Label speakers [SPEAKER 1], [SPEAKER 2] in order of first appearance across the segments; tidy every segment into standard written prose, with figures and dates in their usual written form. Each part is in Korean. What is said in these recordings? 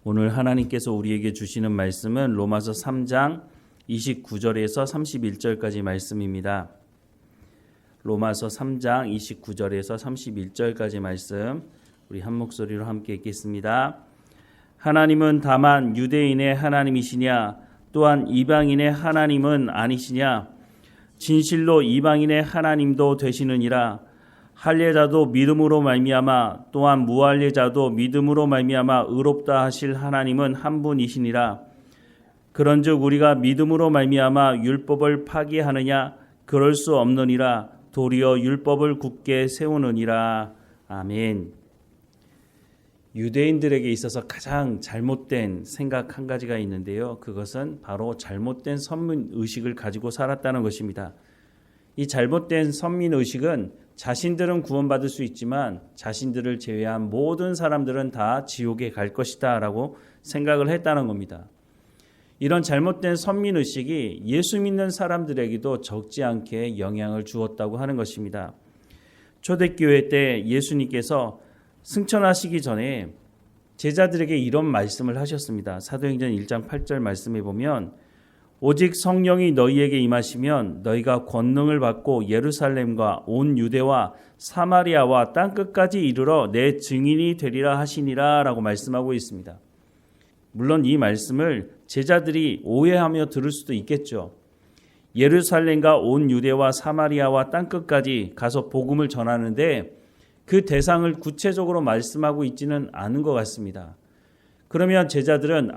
[SPEAKER 1] 오늘 하나님께서 우리에게 주시는 말씀은 로마서 3장 29절에서 31절까지 말씀입니다. 로마서 3장 29절에서 31절까지 말씀 우리 한 목소리로 함께 읽겠습니다. 하나님은 다만 유대인의 하나님이시냐 또한 이방인의 하나님은 아니시냐 진실로 이방인의 하나님도 되시느니라. 할례자도 믿음으로 말미암아 또한 무할례자도 믿음으로 말미암아 의롭다 하실 하나님은 한 분이시니라. 그런즉 우리가 믿음으로 말미암아 율법을 파기하느냐 그럴 수 없느니라. 도리어 율법을 굳게 세우느니라. 아멘. 유대인들에게 있어서 가장 잘못된 생각 한 가지가 있는데요. 그것은 바로 잘못된 선민의식을 가지고 살았다는 것입니다. 이 잘못된 선민의식은 자신들은 구원받을 수 있지만 자신들을 제외한 모든 사람들은 다 지옥에 갈 것이다 라고 생각을 했다는 겁니다. 이런 잘못된 선민의식이 예수 믿는 사람들에게도 적지 않게 영향을 주었다고 하는 것입니다. 초대교회 때 예수님께서 승천하시기 전에 제자들에게 이런 말씀을 하셨습니다. 사도행전 1장 8절 말씀에 보면 오직 성령이 너희에게 임하시면 너희가 권능을 받고 예루살렘과 온 유대와 사마리아와 땅끝까지 이르러 내 증인이 되리라 하시니라 라고 말씀하고 있습니다. 물론 이 말씀을 제자들이 오해하며 들을 수도 있겠죠. 예루살렘과 온 유대와 사마리아와 땅끝까지 가서 복음을 전하는데 그 대상을 구체적으로 말씀하고 있지는 않은 것 같습니다. 그러면 제자들은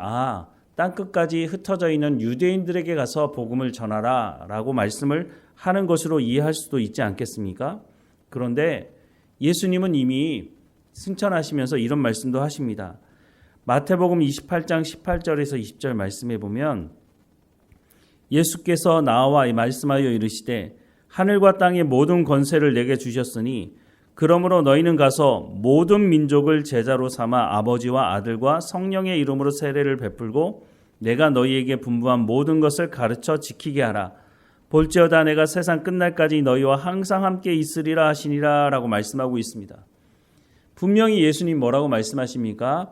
[SPEAKER 1] 땅끝까지 흩어져 있는 유대인들에게 가서 복음을 전하라 라고 말씀을 하는 것으로 이해할 수도 있지 않겠습니까? 그런데 예수님은 이미 승천하시면서 이런 말씀도 하십니다. 마태복음 28장 18절에서 20절 말씀해 보면 예수께서 나와 말씀하여 이르시되 하늘과 땅의 모든 권세를 내게 주셨으니 그러므로 너희는 가서 모든 민족을 제자로 삼아 아버지와 아들과 성령의 이름으로 세례를 베풀고 내가 너희에게 분부한 모든 것을 가르쳐 지키게 하라. 볼지어다 내가 세상 끝날까지 너희와 항상 함께 있으리라 하시니라 라고 말씀하고 있습니다. 분명히 예수님 뭐라고 말씀하십니까?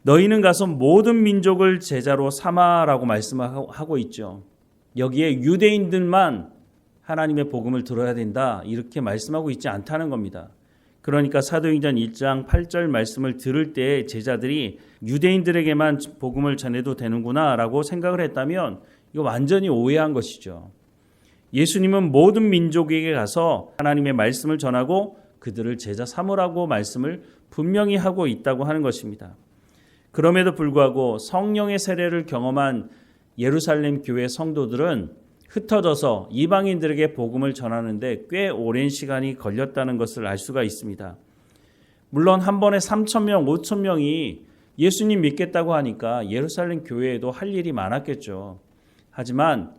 [SPEAKER 1] 너희는 가서 모든 민족을 제자로 삼아라고 말씀하고 있죠. 여기에 유대인들만 하나님의 복음을 들어야 된다 이렇게 말씀하고 있지 않다는 겁니다. 그러니까 사도행전 1장 8절 말씀을 들을 때 제자들이 유대인들에게만 복음을 전해도 되는구나 라고 생각을 했다면 이거 완전히 오해한 것이죠. 예수님은 모든 민족에게 가서 하나님의 말씀을 전하고 그들을 제자 삼으라고 말씀을 분명히 하고 있다고 하는 것입니다. 그럼에도 불구하고 성령의 세례를 경험한 예루살렘 교회 성도들은 흩어져서 이방인들에게 복음을 전하는데 꽤 오랜 시간이 걸렸다는 것을 알 수가 있습니다. 물론 한 번에 3,000명, 5,000명이 예수님 믿겠다고 하니까 예루살렘 교회에도 할 일이 많았겠죠. 하지만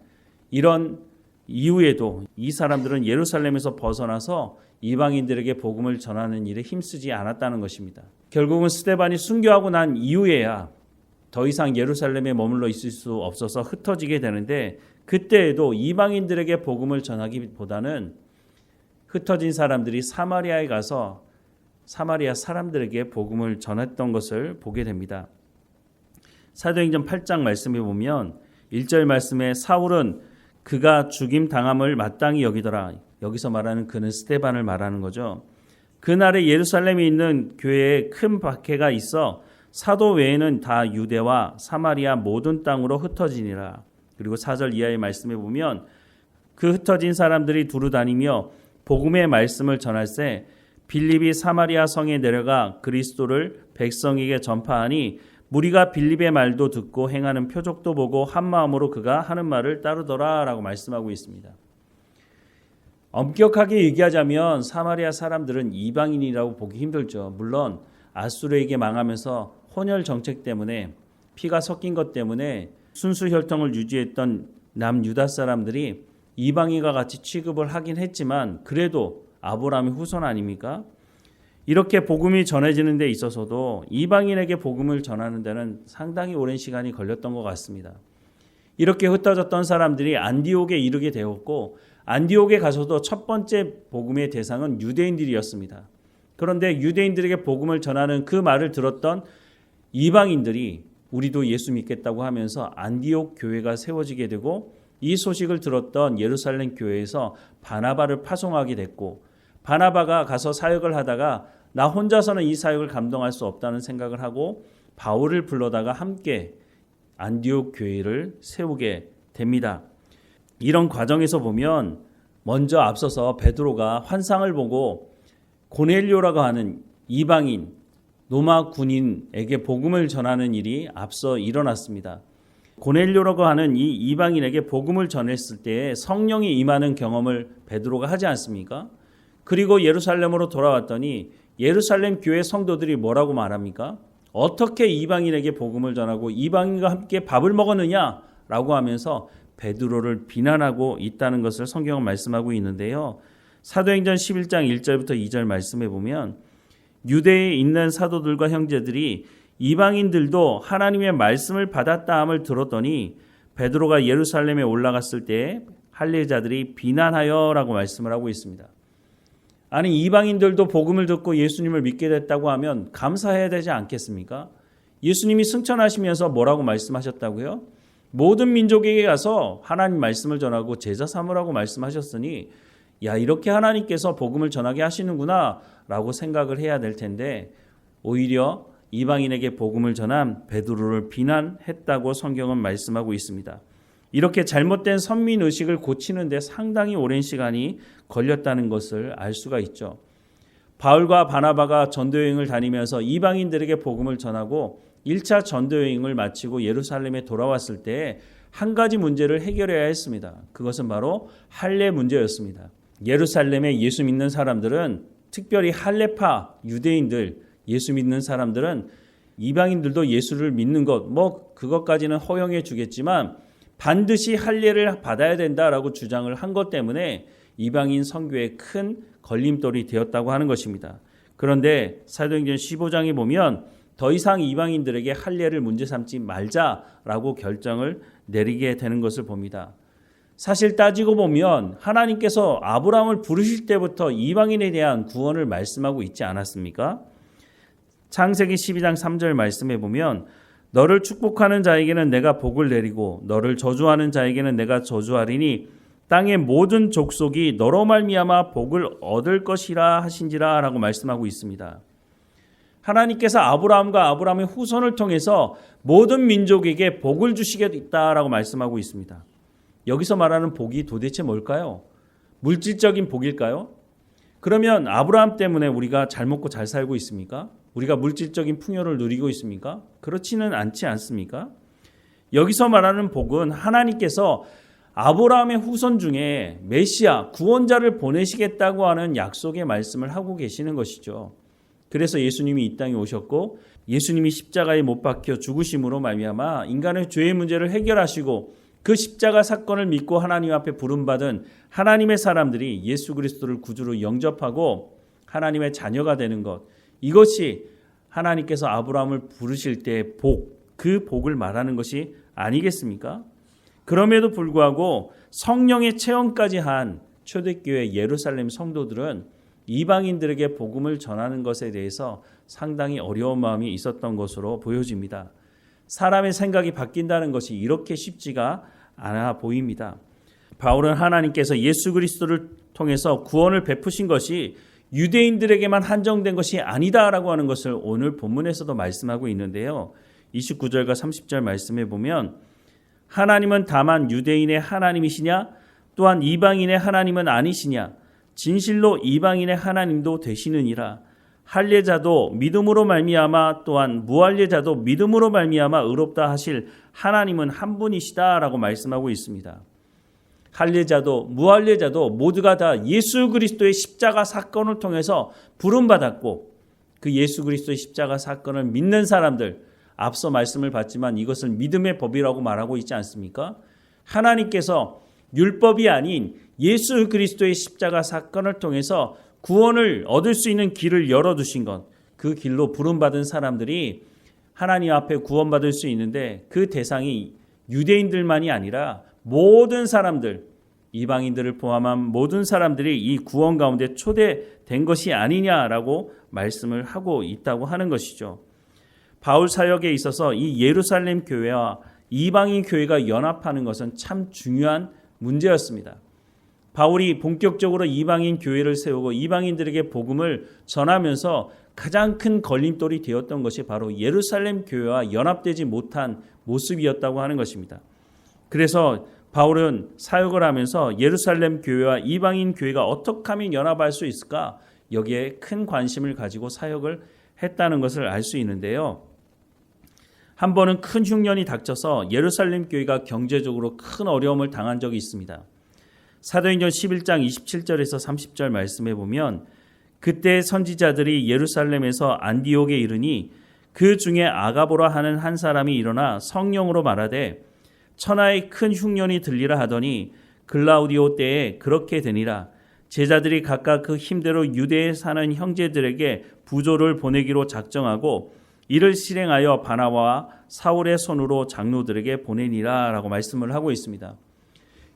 [SPEAKER 1] 이런 이후에도 이 사람들은 예루살렘에서 벗어나서 이방인들에게 복음을 전하는 일에 힘쓰지 않았다는 것입니다. 결국은 스데반이 순교하고 난 이후에야 더 이상 예루살렘에 머물러 있을 수 없어서 흩어지게 되는데 그때에도 이방인들에게 복음을 전하기보다는 흩어진 사람들이 사마리아에 가서 사마리아 사람들에게 복음을 전했던 것을 보게 됩니다. 사도행전 8장 말씀에 보면 1절 말씀에 사울은 그가 죽임 당함을 마땅히 여기더라. 여기서 말하는 그는 스데반을 말하는 거죠. 그날에 예루살렘에 있는 교회에 큰 박해가 있어 사도 외에는 다 유대와 사마리아 모든 땅으로 흩어지니라. 그리고 4절 이하의 말씀에 보면 그 흩어진 사람들이 두루 다니며 복음의 말씀을 전할세 빌립이 사마리아 성에 내려가 그리스도를 백성에게 전파하니 무리가 빌립의 말도 듣고 행하는 표적도 보고 한 마음으로 그가 하는 말을 따르더라 라고 말씀하고 있습니다. 엄격하게 얘기하자면 사마리아 사람들은 이방인이라고 보기 힘들죠. 물론 아수르에게 망하면서 혼혈 정책 때문에 피가 섞인 것 때문에 순수 혈통을 유지했던 남유다 사람들이 이방인과 같이 취급을 하긴 했지만 그래도 아브라함의 후손 아닙니까? 이렇게 복음이 전해지는 데 있어서도 이방인에게 복음을 전하는 데는 상당히 오랜 시간이 걸렸던 것 같습니다. 이렇게 흩어졌던 사람들이 안디옥에 이르게 되었고 안디옥에 가서도 첫 번째 복음의 대상은 유대인들이었습니다. 그런데 유대인들에게 복음을 전하는 그 말을 들었던 이방인들이 우리도 예수 믿겠다고 하면서 안디옥 교회가 세워지게 되고 이 소식을 들었던 예루살렘 교회에서 바나바를 파송하게 됐고 바나바가 가서 사역을 하다가 나 혼자서는 이 사역을 감당할 수 없다는 생각을 하고 바울을 불러다가 함께 안디옥 교회를 세우게 됩니다. 이런 과정에서 보면 먼저 앞서서 베드로가 환상을 보고 고넬료라고 하는 이방인 로마 군인에게 복음을 전하는 일이 앞서 일어났습니다. 고넬료라고 하는 이 이방인에게 복음을 전했을 때 성령이 임하는 경험을 베드로가 하지 않습니까? 그리고 예루살렘으로 돌아왔더니 예루살렘 교회 성도들이 뭐라고 말합니까? 어떻게 이방인에게 복음을 전하고 이방인과 함께 밥을 먹었느냐라고 하면서 베드로를 비난하고 있다는 것을 성경은 말씀하고 있는데요. 사도행전 11장 1절부터 2절 말씀해 보면 유대에 있는 사도들과 형제들이 이방인들도 하나님의 말씀을 받았다함을 들었더니 베드로가 예루살렘에 올라갔을 때 할례자들이 비난하여라고 말씀을 하고 있습니다. 아니 이방인들도 복음을 듣고 예수님을 믿게 됐다고 하면 감사해야 되지 않겠습니까? 예수님이 승천하시면서 뭐라고 말씀하셨다고요? 모든 민족에게 가서 하나님 말씀을 전하고 제자 삼으라고 말씀하셨으니 야 이렇게 하나님께서 복음을 전하게 하시는구나 라고 생각을 해야 될 텐데 오히려 이방인에게 복음을 전한 베드로를 비난했다고 성경은 말씀하고 있습니다. 이렇게 잘못된 선민의식을 고치는 데 상당히 오랜 시간이 걸렸다는 것을 알 수가 있죠. 바울과 바나바가 전도여행을 다니면서 이방인들에게 복음을 전하고 1차 전도여행을 마치고 예루살렘에 돌아왔을 때 한 가지 문제를 해결해야 했습니다. 그것은 바로 할례 문제였습니다. 예루살렘에 예수 믿는 사람들은 특별히 할례파 유대인들 예수 믿는 사람들은 이방인들도 예수를 믿는 것 그것까지는 허용해 주겠지만 반드시 할례를 받아야 된다라고 주장을 한 것 때문에 이방인 선교에 큰 걸림돌이 되었다고 하는 것입니다. 그런데 사도행전 15장에 보면 더 이상 이방인들에게 할례를 문제 삼지 말자라고 결정을 내리게 되는 것을 봅니다. 사실 따지고 보면 하나님께서 아브라함을 부르실 때부터 이방인에 대한 구원을 말씀하고 있지 않았습니까? 창세기 12장 3절 말씀해 보면 너를 축복하는 자에게는 내가 복을 내리고 너를 저주하는 자에게는 내가 저주하리니 땅의 모든 족속이 너로 말미암아 복을 얻을 것이라 하신지라 라고 말씀하고 있습니다. 하나님께서 아브라함과 아브라함의 후손을 통해서 모든 민족에게 복을 주시겠다라고 말씀하고 있습니다. 여기서 말하는 복이 도대체 뭘까요? 물질적인 복일까요? 그러면 아브라함 때문에 우리가 잘 먹고 잘 살고 있습니까? 우리가 물질적인 풍요를 누리고 있습니까? 그렇지는 않지 않습니까? 여기서 말하는 복은 하나님께서 아브라함의 후손 중에 메시아, 구원자를 보내시겠다고 하는 약속의 말씀을 하고 계시는 것이죠. 그래서 예수님이 이 땅에 오셨고 예수님이 십자가에 못 박혀 죽으심으로 말미암아 인간의 죄의 문제를 해결하시고 그 십자가 사건을 믿고 하나님 앞에 부름받은 하나님의 사람들이 예수 그리스도를 구주로 영접하고 하나님의 자녀가 되는 것, 이것이 하나님께서 아브라함을 부르실 때 그 복을 말하는 것이 아니겠습니까? 그럼에도 불구하고 성령의 체험까지 한 초대교회 예루살렘 성도들은 이방인들에게 복음을 전하는 것에 대해서 상당히 어려운 마음이 있었던 것으로 보여집니다. 사람의 생각이 바뀐다는 것이 이렇게 쉽지가 않아 보입니다. 바울은 하나님께서 예수 그리스도를 통해서 구원을 베푸신 것이 유대인들에게만 한정된 것이 아니다라고 하는 것을 오늘 본문에서도 말씀하고 있는데요. 29절과 30절 말씀해 보면 하나님은 다만 유대인의 하나님이시냐 또한 이방인의 하나님은 아니시냐 진실로 이방인의 하나님도 되시느니라. 할례자도 믿음으로 말미암아 또한 무할례자도 믿음으로 말미암아 의롭다 하실 하나님은 한 분이시다라고 말씀하고 있습니다. 할례자도 무할례자도 모두가 다 예수 그리스도의 십자가 사건을 통해서 부름받았고 그 예수 그리스도의 십자가 사건을 믿는 사람들, 앞서 말씀을 봤지만 이것을 믿음의 법이라고 말하고 있지 않습니까? 하나님께서 율법이 아닌 예수 그리스도의 십자가 사건을 통해서 구원을 얻을 수 있는 길을 열어두신 것, 그 길로 부름받은 사람들이 하나님 앞에 구원받을 수 있는데 그 대상이 유대인들만이 아니라 모든 사람들, 이방인들을 포함한 모든 사람들이 이 구원 가운데 초대된 것이 아니냐라고 말씀을 하고 있다고 하는 것이죠. 바울 사역에 있어서 이 예루살렘 교회와 이방인 교회가 연합하는 것은 참 중요한 문제였습니다. 바울이 본격적으로 이방인 교회를 세우고 이방인들에게 복음을 전하면서 가장 큰 걸림돌이 되었던 것이 바로 예루살렘 교회와 연합되지 못한 모습이었다고 하는 것입니다. 그래서 바울은 사역을 하면서 예루살렘 교회와 이방인 교회가 어떻게 하면 연합할 수 있을까? 여기에 큰 관심을 가지고 사역을 했다는 것을 알 수 있는데요. 한 번은 큰 흉년이 닥쳐서 예루살렘 교회가 경제적으로 큰 어려움을 당한 적이 있습니다. 사도행전 11장 27절에서 30절 말씀해 보면 그때 선지자들이 예루살렘에서 안디옥에 이르니 그 중에 아가보라 하는 한 사람이 일어나 성령으로 말하되 천하의 큰 흉년이 들리라 하더니 글라우디오 때에 그렇게 되니라. 제자들이 각각 그 힘대로 유대에 사는 형제들에게 부조를 보내기로 작정하고 이를 실행하여 바나바와 사울의 손으로 장로들에게 보내니라 라고 말씀을 하고 있습니다.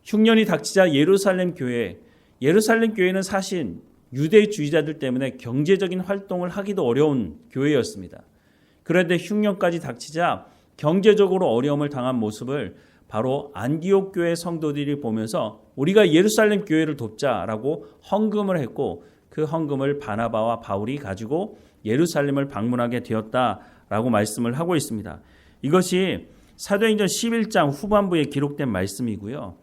[SPEAKER 1] 흉년이 닥치자 예루살렘 교회는 사실 유대주의자들 때문에 경제적인 활동을 하기도 어려운 교회였습니다. 그런데 흉년까지 닥치자 경제적으로 어려움을 당한 모습을 바로 안디옥 교회 성도들이 보면서 우리가 예루살렘 교회를 돕자라고 헌금을 했고 그 헌금을 바나바와 바울이 가지고 예루살렘을 방문하게 되었다라고 말씀을 하고 있습니다. 이것이 사도행전 11장 후반부에 기록된 말씀이고요.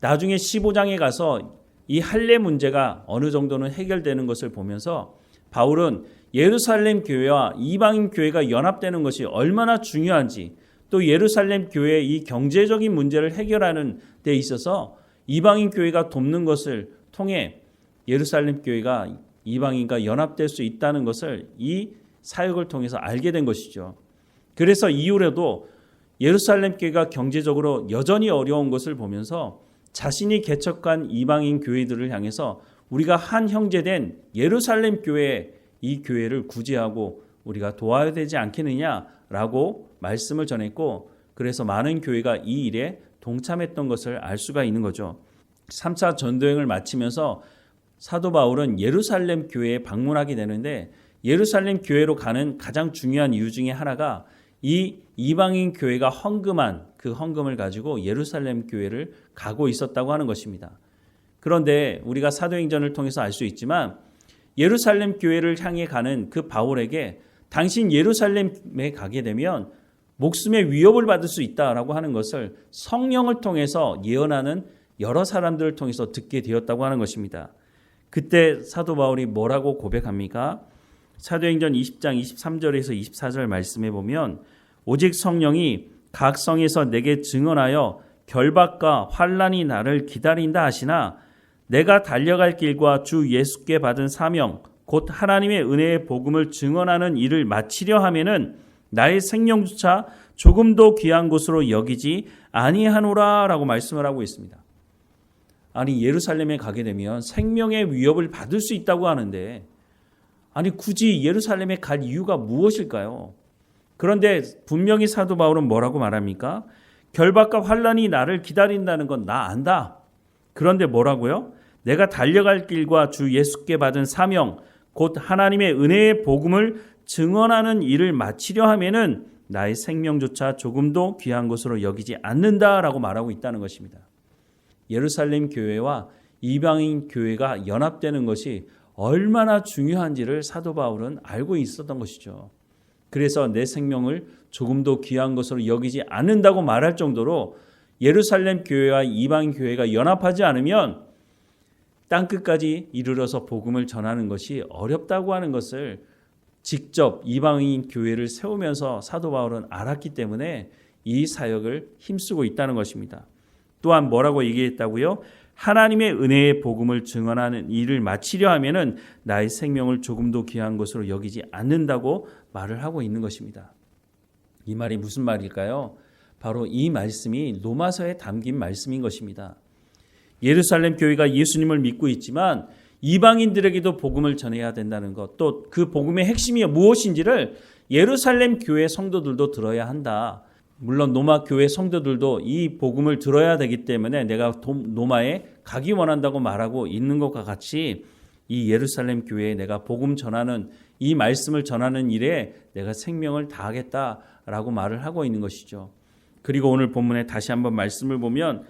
[SPEAKER 1] 나중에 15장에 가서 이 할례 문제가 어느 정도는 해결되는 것을 보면서 바울은 예루살렘 교회와 이방인 교회가 연합되는 것이 얼마나 중요한지 또 예루살렘 교회의 이 경제적인 문제를 해결하는 데 있어서 이방인 교회가 돕는 것을 통해 예루살렘 교회가 이방인과 연합될 수 있다는 것을 이 사역을 통해서 알게 된 것이죠. 그래서 이후로도 예루살렘 교회가 경제적으로 여전히 어려운 것을 보면서 자신이 개척한 이방인 교회들을 향해서 우리가 한 형제된 예루살렘 교회 이 교회를 구제하고 우리가 도와야 되지 않겠느냐라고 말씀을 전했고 그래서 많은 교회가 이 일에 동참했던 것을 알 수가 있는 거죠. 3차 전도행을 마치면서 사도 바울은 예루살렘 교회에 방문하게 되는데 예루살렘 교회로 가는 가장 중요한 이유 중에 하나가 이 이방인 교회가 헌금한 그 헌금을 가지고 예루살렘 교회를 가고 있었다고 하는 것입니다. 그런데 우리가 사도행전을 통해서 알 수 있지만 예루살렘 교회를 향해 가는 그 바울에게 당신 예루살렘에 가게 되면 목숨의 위협을 받을 수 있다라고 하는 것을 성령을 통해서 예언하는 여러 사람들을 통해서 듣게 되었다고 하는 것입니다. 그때 사도 바울이 뭐라고 고백합니까? 사도행전 20장 23절에서 24절 말씀해 보면 오직 성령이 각 성에서 내게 증언하여 결박과 환난이 나를 기다린다 하시나 내가 달려갈 길과 주 예수께 받은 사명 곧 하나님의 은혜의 복음을 증언하는 일을 마치려 하면은 나의 생명조차 조금도 귀한 것으로 여기지 아니하노라 라고 말씀을 하고 있습니다. 아니 예루살렘에 가게 되면 생명의 위협을 받을 수 있다고 하는데 아니 굳이 예루살렘에 갈 이유가 무엇일까요? 그런데 분명히 사도 바울은 뭐라고 말합니까? 결박과 환난이 나를 기다린다는 건 나 안다. 그런데 뭐라고요? 내가 달려갈 길과 주 예수께 받은 사명 곧 하나님의 은혜의 복음을 증언하는 일을 마치려 하면은 나의 생명조차 조금도 귀한 것으로 여기지 않는다라고 말하고 있다는 것입니다. 예루살렘 교회와 이방인 교회가 연합되는 것이 얼마나 중요한지를 사도 바울은 알고 있었던 것이죠. 그래서 내 생명을 조금도 귀한 것으로 여기지 않는다고 말할 정도로 예루살렘 교회와 이방인 교회가 연합하지 않으면 땅끝까지 이르러서 복음을 전하는 것이 어렵다고 하는 것을 직접 이방인 교회를 세우면서 사도 바울은 알았기 때문에 이 사역을 힘쓰고 있다는 것입니다. 또한 뭐라고 얘기했다고요? 하나님의 은혜의 복음을 증언하는 일을 마치려 하면은 나의 생명을 조금도 귀한 것으로 여기지 않는다고 말을 하고 있는 것입니다. 이 말이 무슨 말일까요? 바로 이 말씀이 로마서에 담긴 말씀인 것입니다. 예루살렘 교회가 예수님을 믿고 있지만 이방인들에게도 복음을 전해야 된다는 것, 또 그 복음의 핵심이 무엇인지를 예루살렘 교회 성도들도 들어야 한다. 물론 로마 교회 성도들도 이 복음을 들어야 되기 때문에 내가 로마에 가기 원한다고 말하고 있는 것과 같이 이 예루살렘 교회에 내가 복음 전하는 이 말씀을 전하는 일에 내가 생명을 다하겠다라고 말을 하고 있는 것이죠. 그리고 오늘 본문에 다시 한번 말씀을 보면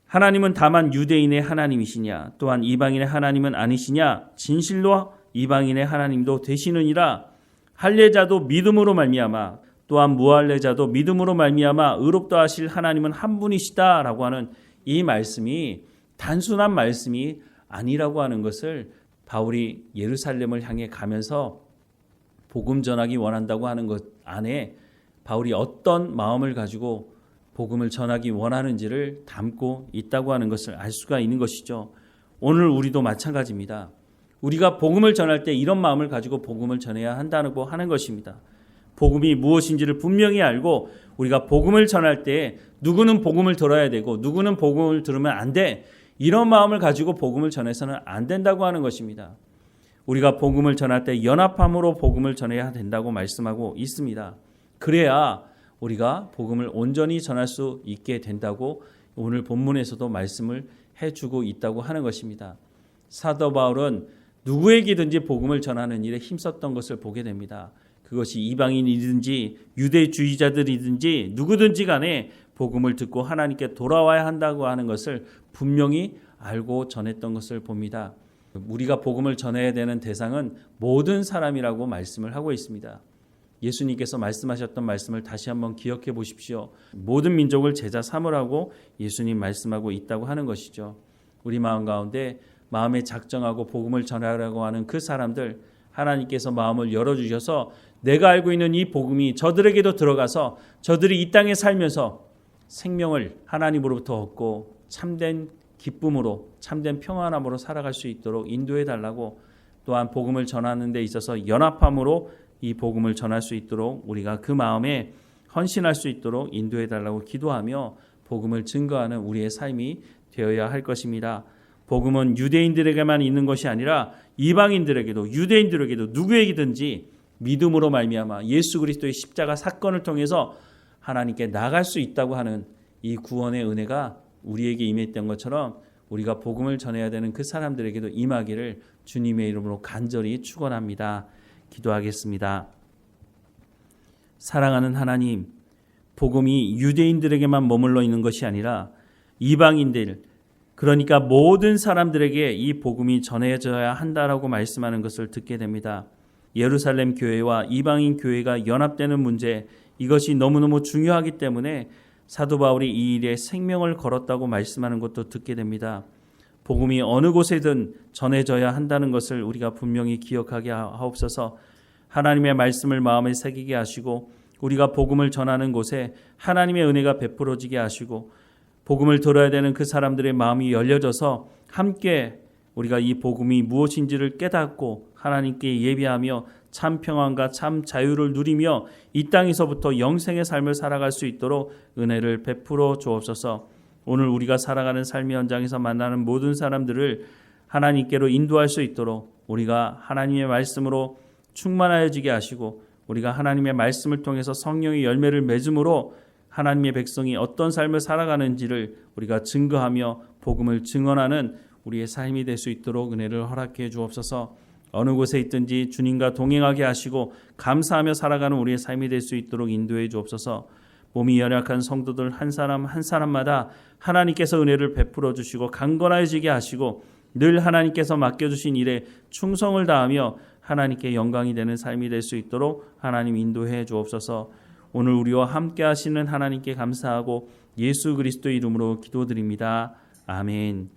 [SPEAKER 1] 하나님은 다만 유대인의 하나님이시냐 또한 이방인의 하나님은 아니시냐 진실로 이방인의 하나님도 되시느니라. 할례자도 믿음으로 말미암아 또한 무할례자도 믿음으로 말미암아 의롭다 하실 하나님은 한 분이시다라고 하는 이 말씀이 단순한 말씀이 아니라고 하는 것을 바울이 예루살렘을 향해 가면서 복음 전하기 원한다고 하는 것 안에 바울이 어떤 마음을 가지고 복음을 전하기 원하는지를 담고 있다고 하는 것을 알 수가 있는 것이죠. 오늘 우리도 마찬가지입니다. 우리가 복음을 전할 때 이런 마음을 가지고 복음을 전해야 한다고 하는 것입니다. 복음이 무엇인지를 분명히 알고 우리가 복음을 전할 때 누구는 복음을 들어야 되고 누구는 복음을 들으면 안 돼. 이런 마음을 가지고 복음을 전해서는 안 된다고 하는 것입니다. 우리가 복음을 전할 때 연합함으로 복음을 전해야 된다고 말씀하고 있습니다. 그래야 우리가 복음을 온전히 전할 수 있게 된다고 오늘 본문에서도 말씀을 해주고 있다고 하는 것입니다. 사도 바울은 누구에게든지 복음을 전하는 일에 힘썼던 것을 보게 됩니다. 그것이 이방인이든지 유대주의자들이든지 누구든지 간에 복음을 듣고 하나님께 돌아와야 한다고 하는 것을 분명히 알고 전했던 것을 봅니다. 우리가 복음을 전해야 되는 대상은 모든 사람이라고 말씀을 하고 있습니다. 예수님께서 말씀하셨던 말씀을 다시 한번 기억해 보십시오. 모든 민족을 제자 삼으라고 예수님 말씀하고 있다고 하는 것이죠. 우리 마음 가운데 마음에 작정하고 복음을 전하라고 하는 그 사람들, 하나님께서 마음을 열어주셔서 내가 알고 있는 이 복음이 저들에게도 들어가서 저들이 이 땅에 살면서 생명을 하나님으로부터 얻고 참된 기쁨으로 참된 평안함으로 살아갈 수 있도록 인도해 달라고, 또한 복음을 전하는 데 있어서 연합함으로 이 복음을 전할 수 있도록 우리가 그 마음에 헌신할 수 있도록 인도해 달라고 기도하며 복음을 증거하는 우리의 삶이 되어야 할 것입니다. 복음은 유대인들에게만 있는 것이 아니라 이방인들에게도 유대인들에게도 누구에게든지 믿음으로 말미암아 예수 그리스도의 십자가 사건을 통해서 하나님께 나갈 수 있다고 하는 이 구원의 은혜가 우리에게 임했던 것처럼 우리가 복음을 전해야 되는 그 사람들에게도 임하기를 주님의 이름으로 간절히 축원합니다. 기도하겠습니다. 사랑하는 하나님, 복음이 유대인들에게만 머물러 있는 것이 아니라 이방인들, 그러니까 모든 사람들에게 이 복음이 전해져야 한다라고 말씀하는 것을 듣게 됩니다. 예루살렘 교회와 이방인 교회가 연합되는 문제, 이것이 너무너무 중요하기 때문에 사도 바울이 이 일에 생명을 걸었다고 말씀하는 것도 듣게 됩니다. 복음이 어느 곳에든 전해져야 한다는 것을 우리가 분명히 기억하게 하옵소서. 하나님의 말씀을 마음에 새기게 하시고 우리가 복음을 전하는 곳에 하나님의 은혜가 베풀어지게 하시고 복음을 들어야 되는 그 사람들의 마음이 열려져서 함께 우리가 이 복음이 무엇인지를 깨닫고 하나님께 예배하며 참 평안과 참 자유를 누리며 이 땅에서부터 영생의 삶을 살아갈 수 있도록 은혜를 베풀어 주옵소서. 오늘 우리가 살아가는 삶의 현장에서 만나는 모든 사람들을 하나님께로 인도할 수 있도록 우리가 하나님의 말씀으로 충만하여지게 하시고 우리가 하나님의 말씀을 통해서 성령의 열매를 맺음으로 하나님의 백성이 어떤 삶을 살아가는지를 우리가 증거하며 복음을 증언하는 우리의 삶이 될 수 있도록 은혜를 허락해 주옵소서. 어느 곳에 있든지 주님과 동행하게 하시고 감사하며 살아가는 우리의 삶이 될 수 있도록 인도해 주옵소서. 몸이 연약한 성도들 한 사람 한 사람마다 하나님께서 은혜를 베풀어 주시고 강건해지게 하시고 늘 하나님께서 맡겨주신 일에 충성을 다하며 하나님께 영광이 되는 삶이 될 수 있도록 하나님 인도해 주옵소서. 오늘 우리와 함께 하시는 하나님께 감사하고 예수 그리스도의 이름으로 기도드립니다. 아멘.